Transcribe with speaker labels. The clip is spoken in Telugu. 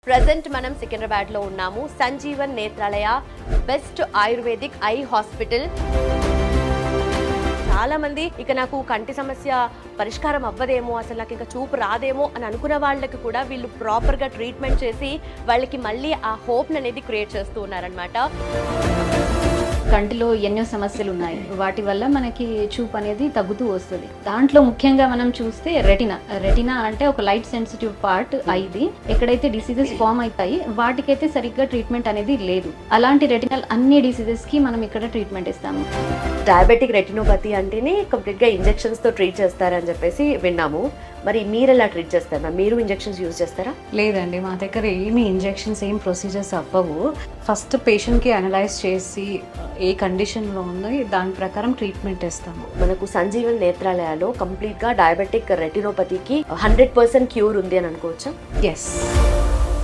Speaker 1: ప్రజెంట్ మనం సికింద్రాబాద్ లో ఉన్నాము. Sanjeevan Netralaya best ayurvedic eye hospital. చాలా మంది ఇక నాకు కంటి సమస్య పరిష్కారం అవ్వదేమో, అసలు నాకు ఇంకా చూపు రాదేమో అని అనుకున్న వాళ్ళకి కూడా వీళ్ళు ప్రాపర్గా ట్రీట్మెంట్ చేసి వాళ్ళకి మళ్ళీ ఆ హోప్ అనేది క్రియేట్ చేస్తూ ఉన్నారనమాట.
Speaker 2: కంటిలో ఎన్నో సమస్యలు ఉన్నాయి, వాటి వల్ల మనకి చూపు అనేది తగ్గుతూ వస్తుంది. దాంట్లో ముఖ్యంగా మనం చూస్తే రెటినా అంటే ఒక లైట్ సెన్సిటివ్ పార్ట్ ఐది. ఎక్కడైతే డిసీజెస్ ఫామ్ అవుతాయి వాటికైతే సరిగ్గా ట్రీట్మెంట్ అనేది లేదు. అలాంటి రెటినల్ అన్ని డిసీజెస్ కి మనం ఇక్కడ ట్రీట్మెంట్ ఇస్తాము.
Speaker 1: డయాబెటిక్ రెటినోపతి అంటేనే కంప్లీట్ గా ఇంజెక్షన్స్ తో ట్రీట్ చేస్తారని చెప్పేసి విన్నాము. మరి మీరు ఎలా ట్రీట్ చేస్తారా? మీరు ఇంజెక్షన్స్ యూజ్ చేస్తారా?
Speaker 3: లేదండి, మా దగ్గర ఏమి ఇంజెక్షన్స్ ఏం ప్రొసీజర్స్ అవ్వవు. ఫస్ట్ పేషెంట్కి అనలైజ్ చేసి ఏ కండిషన్లో ఉంది దాని ప్రకారం ట్రీట్మెంట్ ఇస్తాము.
Speaker 1: మనకు సంజీవన్ నేత్రాలయాలో కంప్లీట్ గా డయాబెటిక్ రెటినోపతికి 100% క్యూర్ ఉంది అని అనుకోవచ్చా?
Speaker 3: ఎస్.